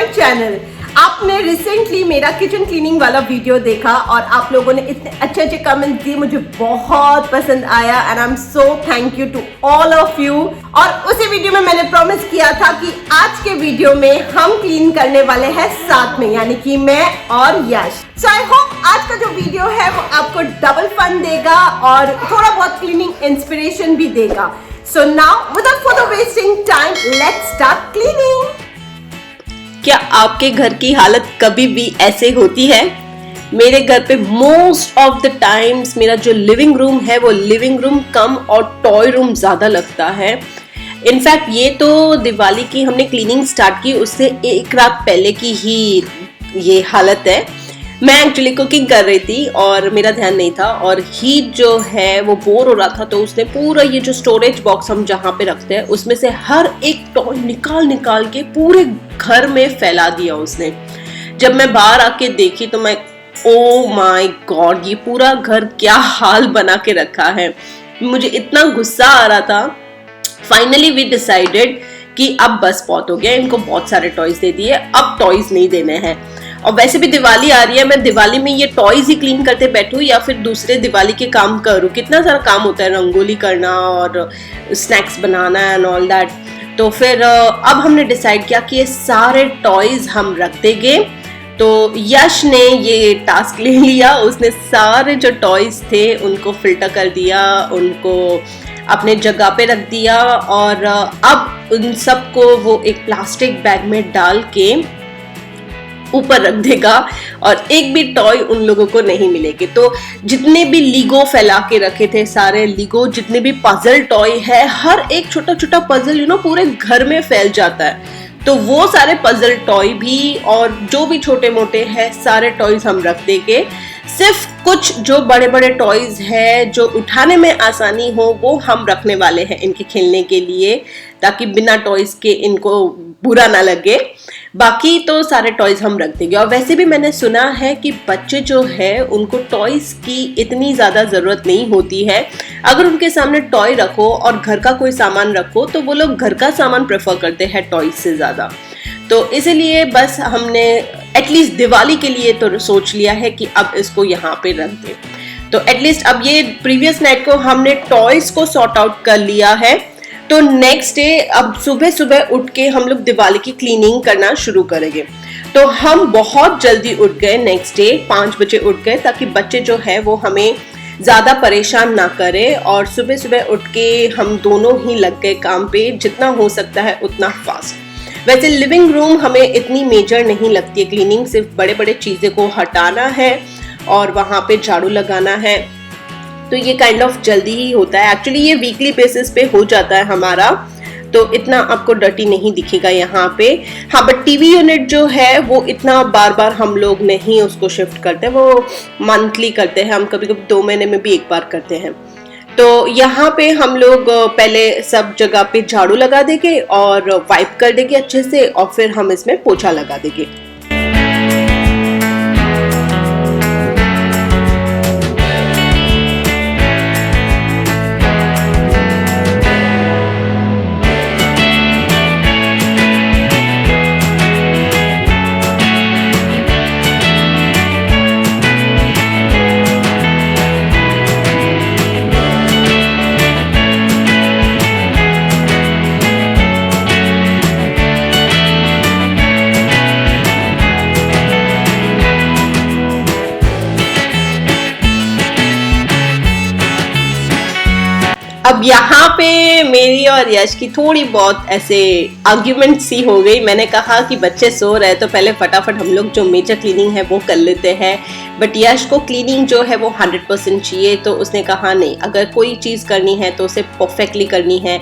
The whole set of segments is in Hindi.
My channel. आपने रिसेंटली मेरा किचन क्लीनिंग वाला वीडियो देखा और आप लोगों ने इतने अच्छे अच्छे कमेंट्स दिए, मुझे बहुत पसंद आया and I am so thank you to all of you. और उसी वीडियो में मैंने प्रॉमिस किया था कि आज के वीडियो में हम क्लीन करने वाले हैं साथ में, यानी कि मैं और यश। सो आई होप आज का जो वीडियो है वो आपको डबल फन देगा और थोड़ा बहुत क्लीनिंग इंस्पिरेशन भी देगा। So now, without further wasting time, let's start cleaning. क्या आपके घर की हालत कभी भी ऐसे होती है? मेरे घर पे मोस्ट ऑफ द टाइम्स मेरा जो लिविंग रूम है वो लिविंग रूम कम और टॉय रूम ज्यादा लगता है। इनफैक्ट ये तो दिवाली की हमने क्लीनिंग स्टार्ट की उससे एक रात पहले की ही ये हालत है। मैं एक्चुअली कुकिंग कर रही थी और मेरा ध्यान नहीं था और हीट जो है वो बोर हो रहा था, तो उसने पूरा ये जो स्टोरेज बॉक्स हम जहाँ पे रखते हैं उसमें से हर एक टॉय निकाल निकाल के पूरे घर में फैला दिया उसने। जब मैं बाहर आके देखी तो मैं ओ माय गॉड, ये पूरा घर क्या हाल बना के रखा है। मुझे इतना गुस्सा आ रहा था। फाइनली वी डिसाइडेड कि अब बस बहुत हो गया, इनको बहुत सारे टॉयज दे दिए, अब टॉयज नहीं देने हैं। और वैसे भी दिवाली आ रही है, मैं दिवाली में ये टॉयज ही क्लीन करते बैठूं या फिर दूसरे दिवाली के काम करूं? कितना सारा काम होता है, रंगोली करना और snacks banana and all that. तो फिर अब हमने डिसाइड किया कि ये सारे टॉयज हम रख देंगे। तो यश ने ये टास्क ले लिया, उसने सारे जो टॉयज थे उनको फिल्टर कर दिया, उनको अपने जगह पे रख दिया और अब उन सबको वो एक प्लास्टिक बैग में डाल के ऊपर रख देगा और एक भी टॉय उन लोगों को नहीं मिलेगी। तो जितने भी लीगो फैला के रखे थे, सारे लीगो, जितने भी पजल टॉय है, हर एक छोटा छोटा पजल पूरे घर में फैल जाता है। तो वो सारे पजल टॉय भी और जो भी छोटे मोटे हैं सारे टॉयज हम रख देंगे। सिर्फ कुछ जो बड़े बड़े टॉयज है जो उठाने में आसानी हो वो हम रखने वाले हैं इनके खेलने के लिए, ताकि बिना टॉयज के इनको बुरा ना लगे। बाकी तो सारे टॉयज हम रख देंगे। और वैसे भी मैंने सुना है कि बच्चे जो है उनको टॉयज की इतनी ज़्यादा ज़रूरत नहीं होती है। अगर उनके सामने टॉय रखो और घर का कोई सामान रखो तो वो लोग घर का सामान प्रेफर करते हैं टॉयज से ज़्यादा। तो इसीलिए बस हमने एटलीस्ट दिवाली के लिए तो सोच लिया है कि अब इसको यहाँ पे रख दें। तो एटलीस्ट अब ये प्रीवियस नाइट को हमने टॉयज को सॉर्ट आउट कर लिया है। तो नेक्स्ट डे अब सुबह सुबह उठ के हम लोग दिवाली की क्लीनिंग करना शुरू करेंगे। तो हम बहुत जल्दी उठ गए, नेक्स्ट डे 5 बजे उठ गए, ताकि बच्चे जो है वो हमें ज़्यादा परेशान ना करे। और सुबह सुबह उठ के हम दोनों ही लग गए काम पे, जितना हो सकता है उतना फास्ट। वैसे लिविंग रूम हमें इतनी मेजर नहीं लगती है क्लीनिंग, सिर्फ बड़े बड़े चीज़ें को हटाना है और वहाँ पे झाड़ू लगाना है। तो ये काइंड ऑफ जल्दी ही होता है। एक्चुअली ये वीकली बेसिस पे हो जाता है हमारा, तो इतना आपको डर्टी नहीं दिखेगा यहाँ पे। हाँ, बट टीवी यूनिट जो है वो इतना बार बार हम लोग नहीं उसको शिफ्ट करते, वो मंथली करते हैं, हम कभी कभी 2 महीने में भी एक बार करते हैं। तो यहाँ पे हम लोग पहले सब जगह पे झाड़ू लगा देंगे और वाइप कर देंगे अच्छे से और फिर हम इसमें पोछा लगा देंगे। अब यहाँ पे मेरी और यश की थोड़ी बहुत ऐसे आर्ग्यूमेंट सी हो गई। मैंने कहा कि बच्चे सो रहे तो पहले फटाफट हम लोग जो मेजर क्लीनिंग है वो कर लेते हैं, बट यश को क्लीनिंग जो है वो 100% चाहिए। तो उसने कहा नहीं, अगर कोई चीज़ करनी है तो उसे परफेक्टली करनी है।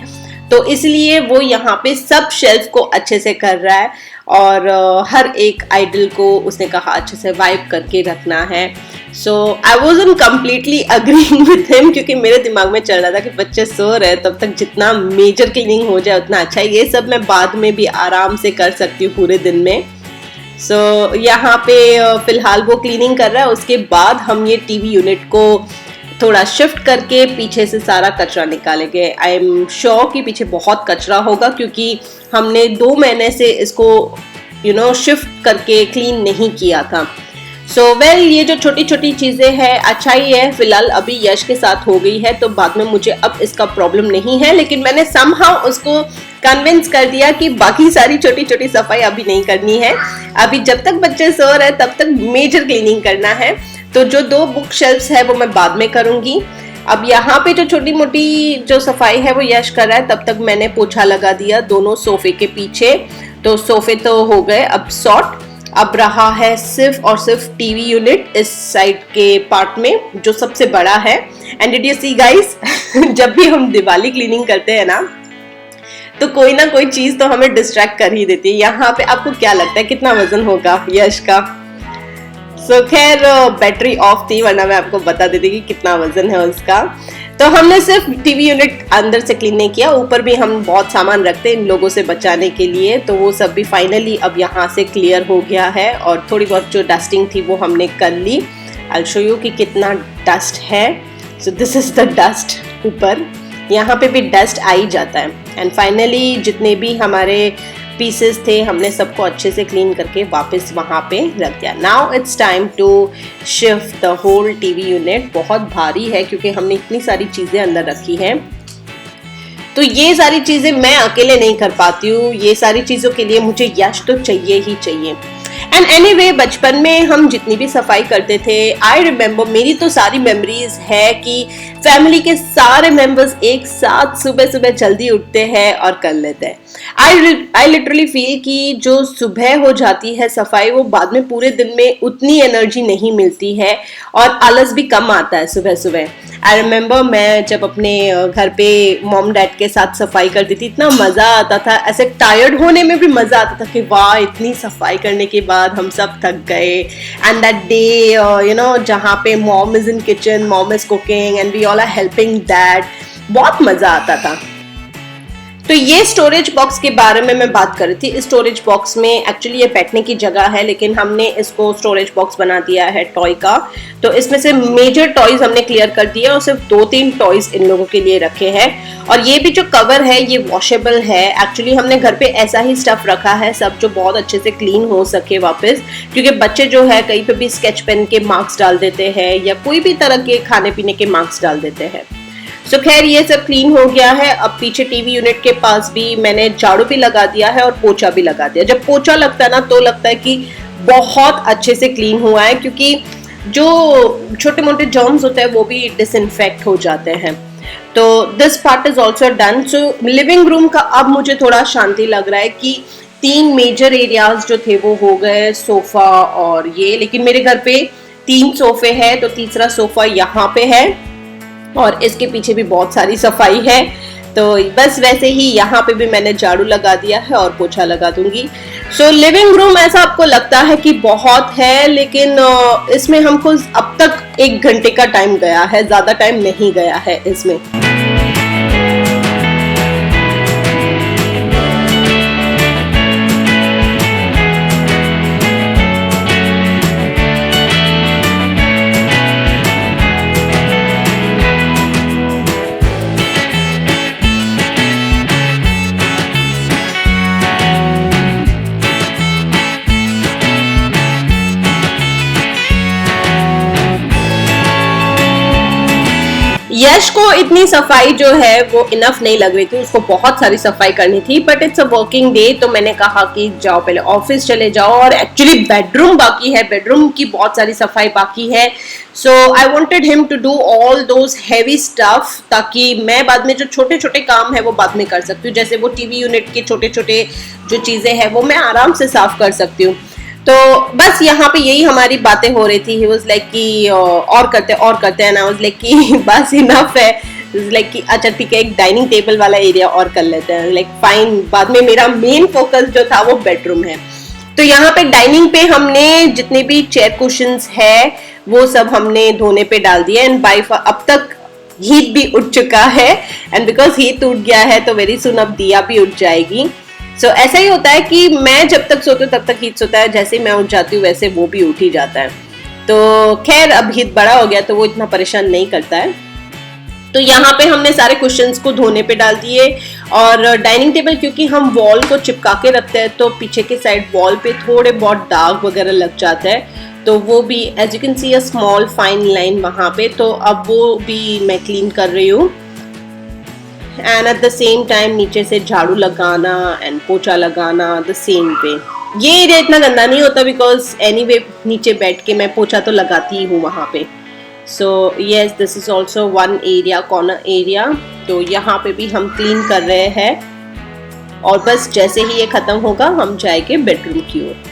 तो इसलिए वो यहाँ पे सब शेल्फ को अच्छे से कर रहा है और हर एक आइडल को उसने कहा अच्छे से वाइप करके रखना है। So I wasn't completely agreeing with him, क्योंकि मेरे दिमाग में चल रहा था कि बच्चे सो रहे हैं तब तक जितना मेजर क्लीनिंग हो जाए उतना अच्छा है। ये सब मैं बाद में भी आराम से कर सकती हूँ पूरे दिन में। सो यहाँ पे फिलहाल वो क्लीनिंग कर रहा है। उसके बाद हम ये टीवी यूनिट को थोड़ा शिफ्ट करके पीछे से सारा कचरा निकालेंगे। आई एम श्योर कि पीछे बहुत कचरा होगा, क्योंकि हमने 2 महीने से इसको शिफ्ट करके क्लीन नहीं किया था। सो ये जो छोटी छोटी चीज़ें हैं अच्छा ही है, फिलहाल अभी यश के साथ हो गई है तो बाद में मुझे अब इसका प्रॉब्लम नहीं है, लेकिन मैंने समहाउ उसको कन्विंस कर दिया कि बाकी सारी छोटी छोटी सफाई अभी नहीं करनी है। अभी जब तक बच्चे सो रहे तब तक मेजर क्लीनिंग करना है। तो जो 2 बुक शेल्फ्स है वो मैं बाद में करूँगी। अब यहाँ पे जो छोटी मोटी जो सफाई है वो यश कर रहा है, तब तक मैंने पोछा लगा दिया दोनों सोफे के पीछे। तो सोफे तो हो गए अब सॉर्ट। अब रहा है सिर्फ और सिर्फ टीवी यूनिट इस साइड के पार्ट में जो सबसे बड़ा है। And did you see guys, जब भी हम दिवाली क्लीनिंग करते हैं ना तो कोई ना कोई चीज तो हमें डिस्ट्रैक्ट कर ही देती है। यहाँ पे आपको क्या लगता है कितना वजन होगा यश का? सो खैर बैटरी ऑफ थी वरना मैं आपको बता देती कि कितना वजन है उसका। तो हमने सिर्फ टीवी यूनिट अंदर से क्लीन नहीं किया, ऊपर भी हम बहुत सामान रखते हैं इन लोगों से बचाने के लिए, तो वो सब भी फाइनली अब यहाँ से क्लियर हो गया है। और थोड़ी बहुत जो डस्टिंग थी वो हमने कर ली। आई शो यू कि कितना डस्ट है। So this is the dust. ऊपर यहाँ पे भी डस्ट आ ही जाता है। एंड फाइनली जितने भी हमारे पीसेस थे हमने सबको अच्छे से क्लीन करके वापस वहाँ पे रख दिया। Now it's time to shift the whole TV unit. बहुत भारी है क्योंकि हमने इतनी सारी चीज़ें अंदर रखी हैं, तो ये सारी चीज़ें मैं अकेले नहीं कर पाती हूँ। ये सारी चीज़ों के लिए मुझे यश तो चाहिए ही चाहिए। एंड एनीवे बचपन में हम जितनी भी सफाई करते थे, आई रिमेम्बर, मेरी तो सारी मेमोरीज है कि फैमिली के सारे मेंबर्स एक साथ सुबह सुबह जल्दी उठते हैं और कर लेते हैं। आई लिटरली फील कि जो सुबह हो जाती है सफाई वो बाद में पूरे दिन में उतनी एनर्जी नहीं मिलती है और आलस भी कम आता है सुबह सुबह। आई रिमेम्बर मैं जब अपने घर पे मॉम डैड के साथ सफाई करती थी, इतना मज़ा आता था, ऐसे टायर्ड होने में भी मज़ा आता था कि वाह इतनी सफाई करने के बाद हम सब थक गए। एंड दैट डे जहाँ पे mom is in kitchen, mom is cooking and we all are helping that, बहुत मज़ा आता था। तो ये स्टोरेज बॉक्स के बारे में मैं बात कर रही थी। इस स्टोरेज बॉक्स में एक्चुअली ये बैठने की जगह है, लेकिन हमने इसको स्टोरेज बॉक्स बना दिया है टॉय का। तो इसमें से मेजर टॉयज हमने क्लियर कर दिए और सिर्फ 2-3 टॉयज इन लोगों के लिए रखे हैं। और ये भी जो कवर है ये वॉशेबल है। एक्चुअली हमने घर पे ऐसा ही स्टफ रखा है सब जो बहुत अच्छे से क्लीन हो सके वापस, क्योंकि बच्चे जो है कहीं पे भी स्केच पेन के मार्क्स डाल देते हैं या कोई भी तरह के खाने पीने के मार्क्स डाल देते हैं। सो खैर ये सब क्लीन हो गया है। अब पीछे टीवी यूनिट के पास भी मैंने झाड़ू भी लगा दिया है और पोछा भी लगा दिया। जब पोछा लगता है ना तो लगता है कि बहुत अच्छे से क्लीन हुआ है, क्योंकि जो छोटे मोटे जर्म्स होते हैं वो भी डिसइंफेक्ट हो जाते हैं। तो this part is also done. So living room का अब मुझे थोड़ा शांति लग रहा है कि 3 मेजर एरियाज जो थे वो हो गए, सोफा और ये। लेकिन मेरे घर पे 3 सोफे हैं तो तीसरा सोफा यहाँ पे है और इसके पीछे भी बहुत सारी सफाई है। तो बस वैसे ही यहाँ पे भी मैंने झाड़ू लगा दिया है और पोछा लगा दूंगी। सो लिविंग रूम ऐसा आपको लगता है कि बहुत है, लेकिन इसमें हमको अब तक 1 घंटे का टाइम गया है, ज्यादा टाइम नहीं गया है इसमें। यश को इतनी सफाई जो है वो इनफ नहीं लग रही थी, उसको बहुत सारी सफाई करनी थी। But it's a working day, तो मैंने कहा कि जाओ पहले ऑफिस चले जाओ। और एक्चुअली बेडरूम बाकी है, बेडरूम की बहुत सारी सफाई बाकी है। So I wanted him to do all those heavy stuff, ताकि मैं बाद में जो छोटे छोटे काम है वो बाद में कर सकती हूँ। जैसे वो टीवी यूनिट के छोटे छोटे जो चीजें हैं वो मैं आराम से साफ कर सकती हूँ। तो बस यहाँ पे यही हमारी बातें हो रही थी। ही वाज लाइक कि और करते हैं ना, वाज लाइक कि बस इनफ है। लाइक कि अच्छा ठीक है, एक डाइनिंग टेबल वाला एरिया और कर लेते हैं। लाइक फाइन, बाद में मेरा मेन फोकस जो था वो बेडरूम है। तो यहाँ पे डाइनिंग पे हमने जितने भी चेयर कुशंस है वो सब हमने धोने पे डाल दिया। एंड अब तक हीट भी उठ चुका है, एंड बिकॉज हीट उठ गया है तो वेरी सुन अब दिया भी उठ जाएगी। सो ऐसा ही होता है कि मैं जब तक सोती हूँ तब तक हीट सोता है, जैसे मैं उठ जाती हूँ वैसे वो भी उठ ही जाता है। तो खैर अब हीट बड़ा हो गया तो वो इतना परेशान नहीं करता है। तो यहाँ पे हमने सारे कुशन्स को धोने पे डाल दिए। और डाइनिंग टेबल क्योंकि हम वॉल को चिपका के रखते हैं तो पीछे के साइड वॉल पे थोड़े बहुत दाग वगैरह लग जाता है, तो वो भी as you can see a small fine line वहाँ पे, तो अब वो भी मैं क्लीन कर रही हूँ। And at the same time नीचे से झाड़ू लगाना एंड पोछा लगाना द सेम वे। ये एरिया इतना गंदा नहीं होता बिकॉज एनीवे नीचे बैठ के मैं पोछा तो लगाती ही हूँ वहाँ पे। So yes, this is also one area, corner area. तो यहाँ पे भी हम क्लीन कर रहे हैं और बस जैसे ही ये खत्म होगा हम जाएंगे बेडरूम की ओर।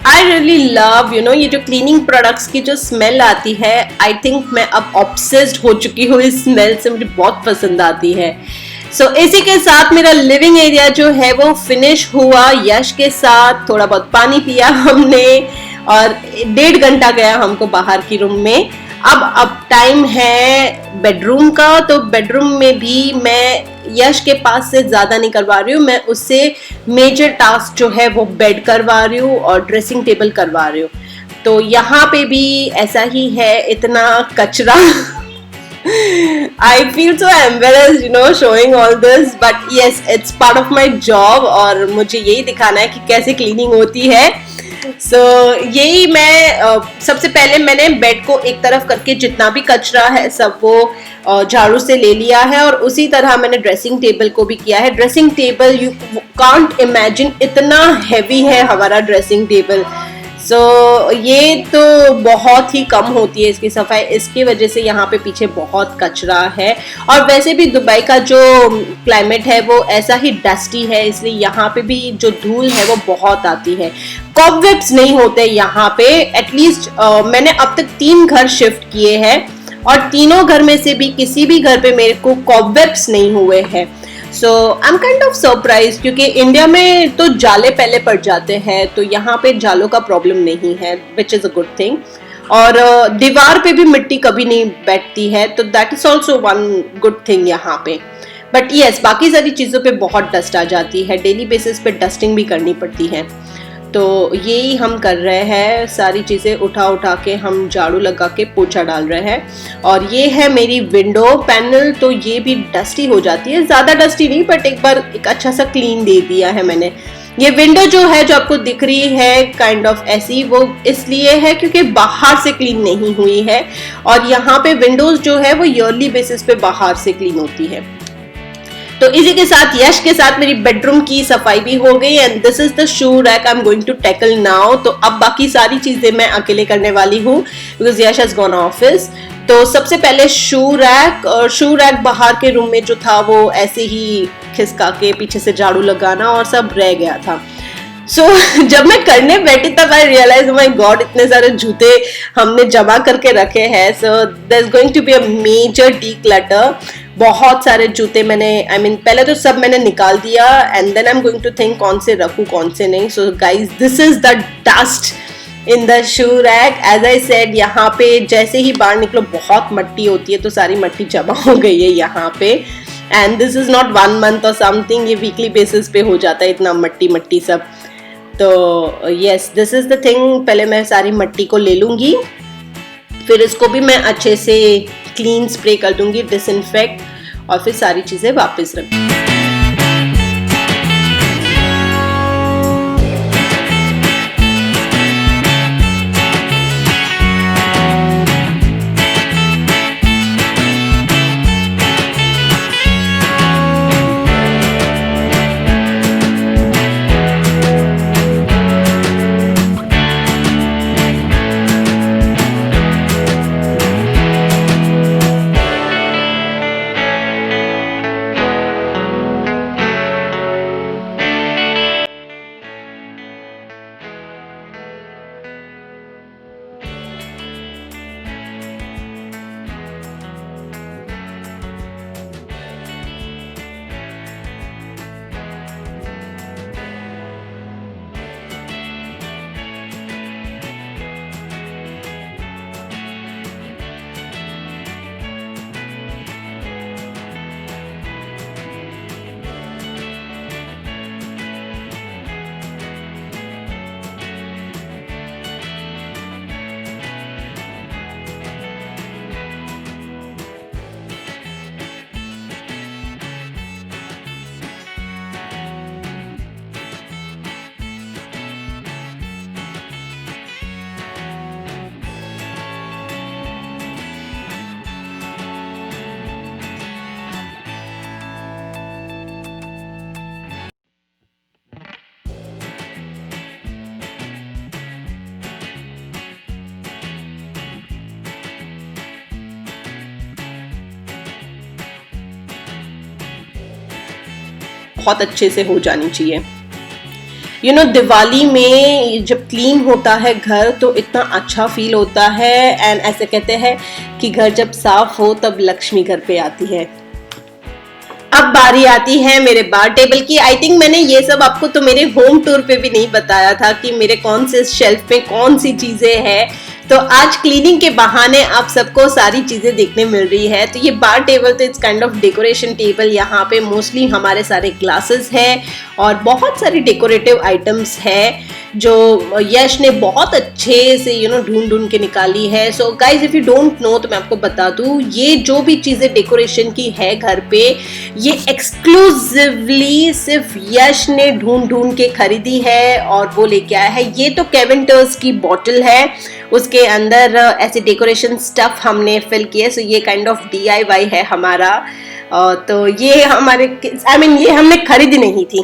आई रियली लव ये जो क्लीनिंग प्रोडक्ट्स की जो स्मेल आती है, आई थिंक मैं अब ऑब्सेस्ड हो चुकी हूँ इस स्मेल से, मुझे बहुत पसंद आती है। सो इसी के साथ मेरा लिविंग एरिया जो है वो फिनिश हुआ यश के साथ। थोड़ा बहुत पानी पिया हमने और 1.5 घंटा गया हमको बाहर की रूम में। अब टाइम है बेडरूम का, तो बेडरूम में भी मैं यश के पास से ज्यादा नहीं करवा रही हूँ, मैं उससे मेजर टास्क जो है वो बेड करवा रही हूँ और ड्रेसिंग टेबल करवा रही हूँ। तो यहाँ पे भी ऐसा ही है, इतना कचरा I feel so embarrassed showing all this, but yes, it's part of my job और मुझे यही दिखाना है कि कैसे क्लीनिंग होती है। यही मैं सबसे पहले मैंने बेड को एक तरफ करके जितना भी कचरा है सब वो झाड़ू से ले लिया है और उसी तरह मैंने ड्रेसिंग टेबल को भी किया है। Dressing table you can't imagine, इतना हैवी है हमारा ड्रेसिंग टेबल। ये तो बहुत ही कम होती है इसकी सफाई, इसकी वजह से यहाँ पे पीछे बहुत कचरा है। और वैसे भी दुबई का जो क्लाइमेट है वो ऐसा ही डस्टी है, इसलिए यहाँ पे भी जो धूल है वो बहुत आती है। कॉबवेब्स नहीं होते यहाँ पे, एटलीस्ट मैंने अब तक 3 घर शिफ्ट किए हैं और तीनों घर में से भी किसी भी घर पे मेरे को कॉबवेब्स नहीं हुए हैं। I am kind of surprise, क्योंकि इंडिया में तो जाले पहले पड़ जाते हैं, तो यहाँ पे जालों का प्रॉब्लम नहीं है, which is a good thing. और दीवार पे भी मिट्टी कभी नहीं बैठती है, तो that is also one good thing यहाँ पे। बट यस, बाकी सारी चीज़ों पे बहुत डस्ट आ जाती है, डेली बेसिस पे डस्टिंग भी करनी पड़ती है। तो यही हम कर रहे हैं, सारी चीज़ें उठा के हम झाड़ू लगा के पोछा डाल रहे हैं। और ये है मेरी विंडो पैनल, तो ये भी डस्टी हो जाती है, ज़्यादा डस्टी नहीं, बट एक बार एक अच्छा सा क्लीन दे दिया है मैंने। ये विंडो जो है जो आपको दिख रही है काइंड ऑफ ऐसी, वो इसलिए है क्योंकि बाहर से क्लीन नहीं हुई है और यहाँ पे विंडोज जो है वो ईयरली बेसिस पे बाहर से क्लीन होती है। तो इसी के साथ यश के साथ मेरी बेडरूम की सफाई भी हो गई and this is the shoe rack I am going to tackle now. तो अब बाकी सारी चीजें मैं अकेले करने वाली हूँ because Yash has gone office. तो सबसे पहले शू रैक, और शू रैक बाहर के रूम में जो था वो ऐसे ही खिसका के पीछे से झाड़ू लगाना और सब रह गया था। जब मैं करने बैठी तब आई रियलाइज माय गॉड इतने सारे जूते हमने जमा करके रखे हैं। There is going to be a major declutter. बहुत सारे जूते मैंने पहले तो सब मैंने निकाल दिया and then I am going to think कौन से रखूं कौन से नहीं। So guys, this is the dust in the shoe rack. As I said, यहाँ पे जैसे ही बाहर निकलो बहुत मट्टी होती है, तो सारी मट्टी जमा हो गई है यहाँ पे। And this is not 1 month और समथिंग, ये वीकली बेसिस पे हो जाता है इतना मट्टी सब। तो yes, this is the thing. पहले मैं सारी मट्टी को ले लूंगी, फिर इसको भी मैं अच्छे से क्लीन स्प्रे कर दूंगी, डिसइंफेक्ट, और फिर सारी चीजें वापस रख। बहुत अच्छे से हो जानी चाहिए। यू नो दिवाली में जब क्लीन होता है घर तो इतना अच्छा फील होता है, एंड ऐसे कहते हैं कि घर जब साफ हो तब लक्ष्मी घर पे आती है। अब बारी आती है मेरे बार टेबल की। आई थिंक मैंने ये सब आपको तो मेरे होम टूर पे भी नहीं बताया था कि मेरे कौन से शेल्फ में कौन सी चीजें हैं, तो आज क्लीनिंग के बहाने आप सबको सारी चीजें देखने मिल रही है। तो ये बार टेबल तो it's kind of decoration table. यहाँ पे मोस्टली हमारे सारे ग्लासेस है और बहुत सारी डेकोरेटिव आइटम्स है जो यश ने बहुत अच्छे से ढूंढ के निकाली है। So guys if you don't know तो मैं आपको बता दूं, ये जो भी चीजें डेकोरेशन की है घर पे, ये एक्सक्लूसिवली सिर्फ यश ने ढूंढ के खरीदी है और वो लेके आया है। ये तो केविंटर्स की बॉटल है, उसके अंदर ऐसे डेकोरेशन स्टफ हमने फिल किए। सो ये काइंड ऑफ DIY है हमारा। तो ये हमारे ये हमने खरीदी नहीं थी।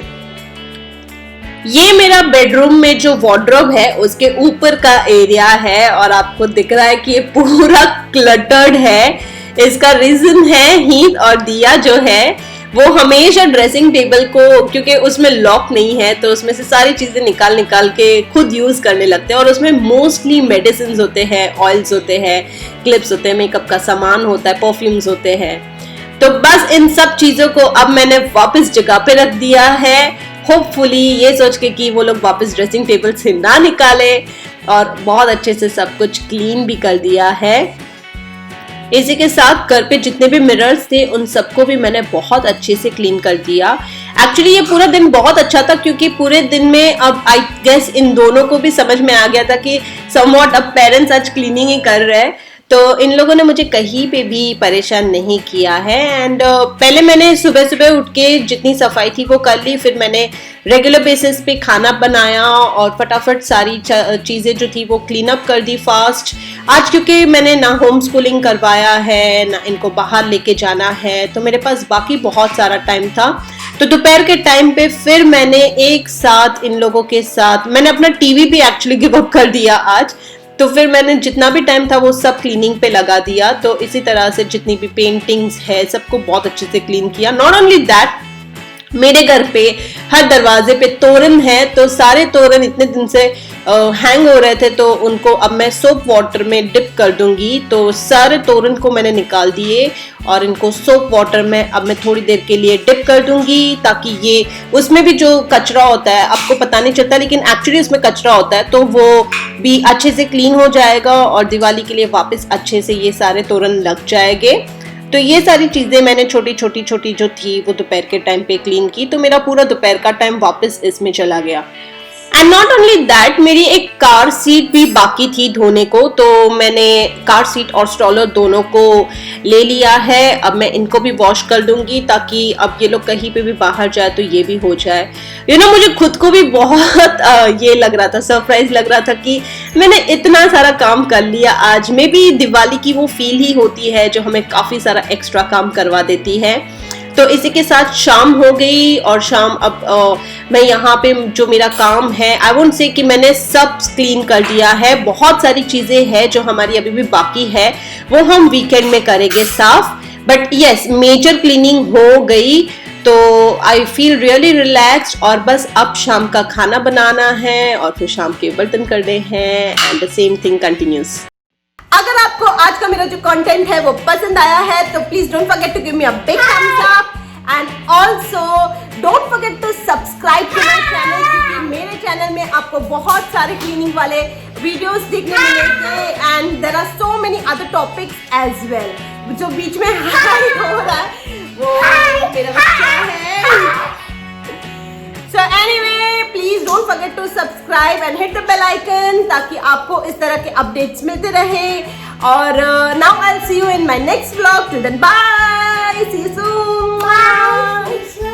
ये मेरा बेडरूम में जो वार्डरोब है उसके ऊपर का एरिया है और आपको दिख रहा है कि ये पूरा क्लटर्ड है। इसका रीजन है हीत और दिया जो है वो हमेशा ड्रेसिंग टेबल को, क्योंकि उसमें लॉक नहीं है तो उसमें से सारी चीजें निकाल के खुद यूज करने लगते हैं। और उसमें मोस्टली मेडिसिन होते हैं, ऑयल्स होते हैं, क्लिप्स होते हैं, मेकअप का सामान होता है, परफ्यूम्स होते हैं। तो बस इन सब चीजों को अब मैंने वापस जगह पे रख दिया है, होपफुली ये सोच के कि वो लोग वापस ड्रेसिंग टेबल से ना निकाले, और बहुत अच्छे से सब कुछ क्लीन भी कर दिया है। इसी के साथ घर पे जितने भी मिरर्स थे उन सबको भी मैंने बहुत अच्छे से क्लीन कर दिया। एक्चुअली ये पूरा दिन बहुत अच्छा था क्योंकि पूरे दिन में अब आई गेस इन दोनों को भी समझ में आ गया था कि समवॉट अब पेरेंट्स आज क्लीनिंग ही कर रहे हैं, तो इन लोगों ने मुझे कहीं पे भी परेशान नहीं किया है। एंड पहले मैंने सुबह सुबह उठ के जितनी सफाई थी वो कर ली, फिर मैंने रेगुलर बेसिस पे खाना बनाया और फटाफट सारी चीज़ें जो थी वो क्लीन अप कर दी फास्ट। आज क्योंकि मैंने ना होम स्कूलिंग करवाया है ना इनको बाहर लेके जाना है, तो मेरे पास बाकी बहुत सारा टाइम था। तो दोपहर के टाइम पे फिर मैंने एक साथ इन लोगों के साथ मैंने अपना टीवी भी एक्चुअली गिव अप कर दिया आज। तो फिर मैंने जितना भी टाइम था वो सब क्लीनिंग पे लगा दिया। तो इसी तरह से जितनी भी पेंटिंग्स है सबको बहुत अच्छे से क्लीन किया। नॉट ओनली दैट, मेरे घर पे हर दरवाजे पे तोरण है, तो सारे तोरण इतने दिन से हैंग हो रहे थे, तो उनको अब मैं सोप वाटर में डिप कर दूंगी। तो सारे तोरण को मैंने निकाल दिए और इनको सोप वाटर में अब मैं थोड़ी देर के लिए डिप कर दूंगी, ताकि ये उसमें भी जो कचरा होता है आपको पता नहीं चलता लेकिन एक्चुअली उसमें कचरा होता है, तो वो भी अच्छे से क्लीन हो जाएगा और दिवाली के लिए वापस अच्छे से ये सारे तोरण लग जाएंगे। तो ये सारी चीजें मैंने छोटी छोटी जो थी वो दोपहर के टाइम पे क्लीन की, तो मेरा पूरा दोपहर का टाइम वापस इसमें चला गया। एंड नॉट ओनली दैट, मेरी एक कार सीट भी बाकी थी धोने को, तो मैंने कार सीट और स्ट्रॉलर दोनों को ले लिया है। अब मैं इनको भी वॉश कर दूंगी ताकि अब ये लोग कहीं पे भी बाहर जाए तो ये भी हो जाए। मुझे खुद को भी बहुत ये लग रहा था, सरप्राइज लग रहा था कि मैंने इतना सारा काम कर लिया आज। में भी दिवाली की वो फील ही होती है जो हमें काफी सारा एक्स्ट्रा काम करवा देती है। तो इसी के साथ शाम हो गई और शाम अब मैं यहाँ पे जो मेरा काम है, आई वोंट से कि मैंने सब क्लीन कर दिया है। बहुत सारी चीजें हैं जो हमारी अभी भी बाकी है, वो हम वीकेंड में करेंगे साफ। बट यस, मेजर क्लीनिंग हो गई, तो आई फील रियली रिलैक्स्ड। और बस अब शाम का खाना बनाना है और फिर शाम के बर्तन करने हैं, and the same thing continues. अगर आपको आज का मेरा जो कंटेंट है वो पसंद आया है तो please don't forget to give me a big thumbs up, and also don't forget to subscribe to my channel, क्योंकि मेरे चैनल में आपको बहुत सारे क्लीनिंग वाले वीडियोस देखने मिलेंगे, and there are so many other topics as well. जो बीच में हाई हो रहा है वो मेरा बच्चा है। So anyway, please don't forget to subscribe and hit the bell icon ताकि आपको इस तरह के अपडेट्स मिलते रहे। और now I'll see you in my next vlog. Till then, bye.